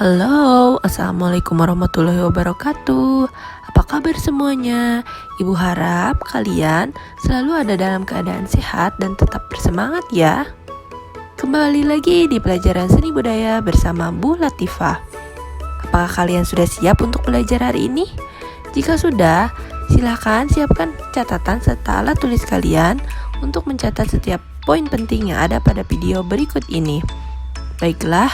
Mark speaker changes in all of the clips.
Speaker 1: Halo, Assalamualaikum warahmatullahi wabarakatuh. Apa kabar semuanya? Ibu harap kalian selalu ada dalam keadaan sehat dan tetap bersemangat ya. Kembali lagi di pelajaran seni budaya bersama Bu Latifah. Apakah kalian sudah siap untuk belajar hari ini? Jika sudah, silakan siapkan catatan serta alat tulis kalian untuk mencatat setiap poin penting yang ada pada video berikut ini. Baiklah,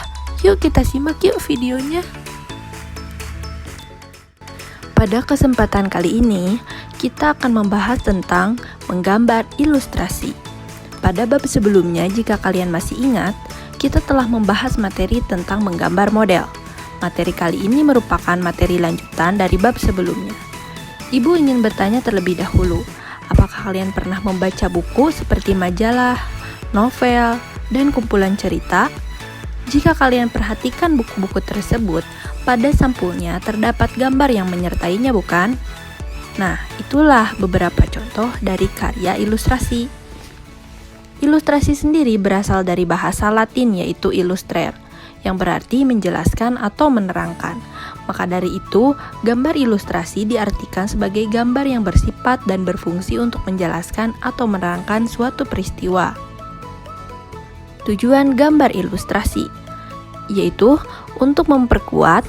Speaker 1: yuk kita simak yuk videonya. Pada kesempatan kali ini, kita akan membahas tentang menggambar ilustrasi. Pada bab sebelumnya, jika kalian masih ingat, kita telah membahas materi tentang menggambar model. Materi kali ini merupakan materi lanjutan dari bab sebelumnya. Ibu ingin bertanya terlebih dahulu, apakah kalian pernah membaca buku seperti majalah, novel, dan kumpulan cerita? Jika kalian perhatikan buku-buku tersebut, pada sampulnya terdapat gambar yang menyertainya, bukan? Nah, itulah beberapa contoh dari karya ilustrasi. Ilustrasi sendiri berasal dari bahasa Latin yaitu illustrare, yang berarti menjelaskan atau menerangkan. Maka dari itu, gambar ilustrasi diartikan sebagai gambar yang bersifat dan berfungsi untuk menjelaskan atau menerangkan suatu peristiwa. Tujuan gambar ilustrasi yaitu untuk memperkuat,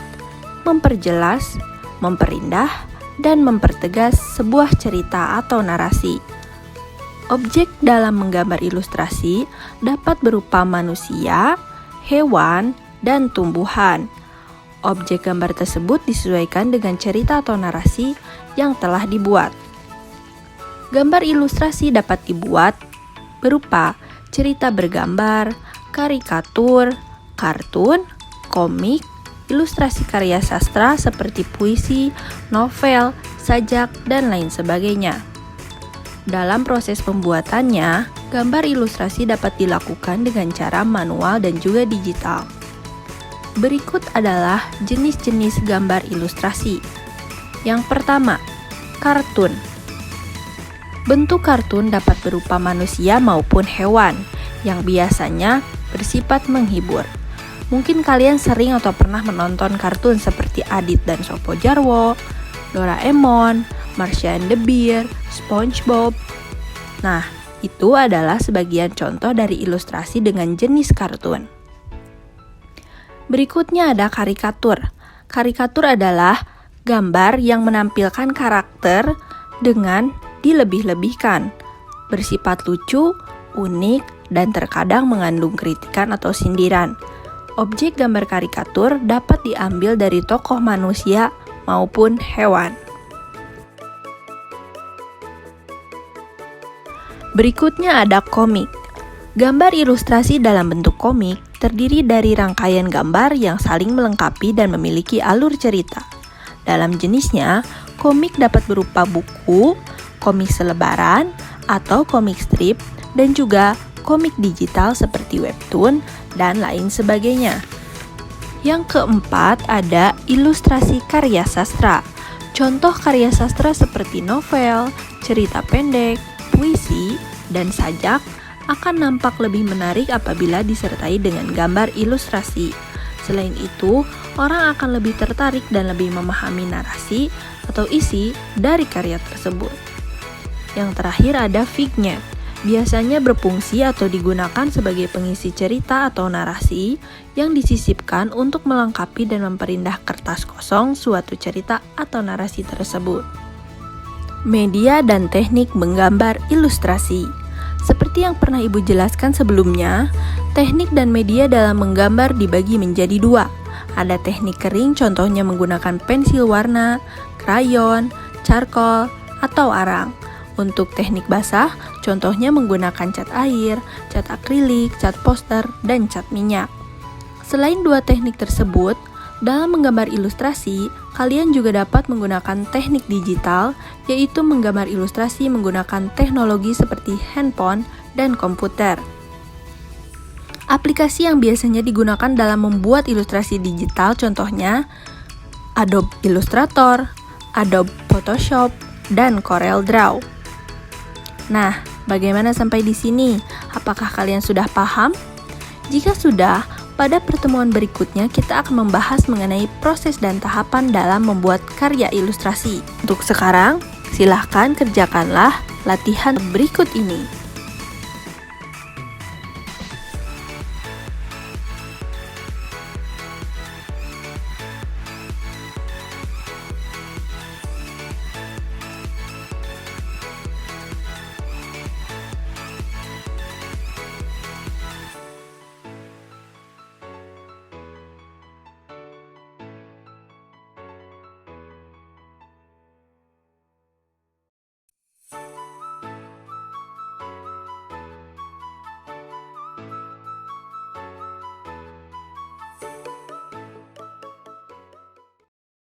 Speaker 1: memperjelas, memperindah, dan mempertegas sebuah cerita atau narasi. Objek dalam menggambar ilustrasi dapat berupa manusia, hewan, dan tumbuhan. Objek gambar tersebut disesuaikan dengan cerita atau narasi yang telah dibuat. Gambar ilustrasi dapat dibuat berupa cerita bergambar, karikatur, kartun, komik, ilustrasi karya sastra seperti puisi, novel, sajak, dan lain sebagainya. Dalam proses pembuatannya, gambar ilustrasi dapat dilakukan dengan cara manual dan juga digital. Berikut adalah jenis-jenis gambar ilustrasi. Yang pertama, kartun. Bentuk kartun dapat berupa manusia maupun hewan, yang biasanya bersifat menghibur. Mungkin kalian sering atau pernah menonton kartun seperti Adit dan Sopo Jarwo, Doraemon, Marsha and the Bear, SpongeBob. Nah, itu adalah sebagian contoh dari ilustrasi dengan jenis kartun. Berikutnya ada karikatur. Karikatur adalah gambar yang menampilkan karakter dengan dilebih-lebihkan, bersifat lucu, unik, dan terkadang mengandung kritikan atau sindiran. Objek gambar karikatur dapat diambil dari tokoh manusia maupun hewan. Berikutnya ada komik. Gambar ilustrasi dalam bentuk komik terdiri dari rangkaian gambar yang saling melengkapi dan memiliki alur cerita. Dalam jenisnya, komik dapat berupa buku, komik selebaran, atau komik strip, dan juga komik digital seperti webtoon, dan lain sebagainya. Yang keempat ada ilustrasi karya sastra. Contoh karya sastra seperti novel, cerita pendek, puisi, dan sajak akan nampak lebih menarik apabila disertai dengan gambar ilustrasi. Selain itu, orang akan lebih tertarik dan lebih memahami narasi atau isi dari karya tersebut. Yang terakhir ada vignette. Biasanya berfungsi atau digunakan sebagai pengisi cerita atau narasi yang disisipkan untuk melengkapi dan memperindah kertas kosong suatu cerita atau narasi tersebut. Media dan teknik menggambar ilustrasi. Seperti yang pernah Ibu jelaskan sebelumnya, teknik dan media dalam menggambar dibagi menjadi dua. Ada teknik kering, contohnya menggunakan pensil warna, krayon, charcoal, atau arang. Untuk teknik basah, contohnya menggunakan cat air, cat akrilik, cat poster, dan cat minyak. Selain dua teknik tersebut, dalam menggambar ilustrasi, kalian juga dapat menggunakan teknik digital, yaitu menggambar ilustrasi menggunakan teknologi seperti handphone dan komputer. Aplikasi yang biasanya digunakan dalam membuat ilustrasi digital contohnya Adobe Illustrator, Adobe Photoshop, dan Corel Draw. Nah, bagaimana sampai di sini? Apakah kalian sudah paham? Jika sudah, Pada pertemuan berikutnya, kita akan membahas mengenai proses dan tahapan dalam membuat karya ilustrasi. Untuk sekarang, silahkan kerjakanlah latihan berikut ini.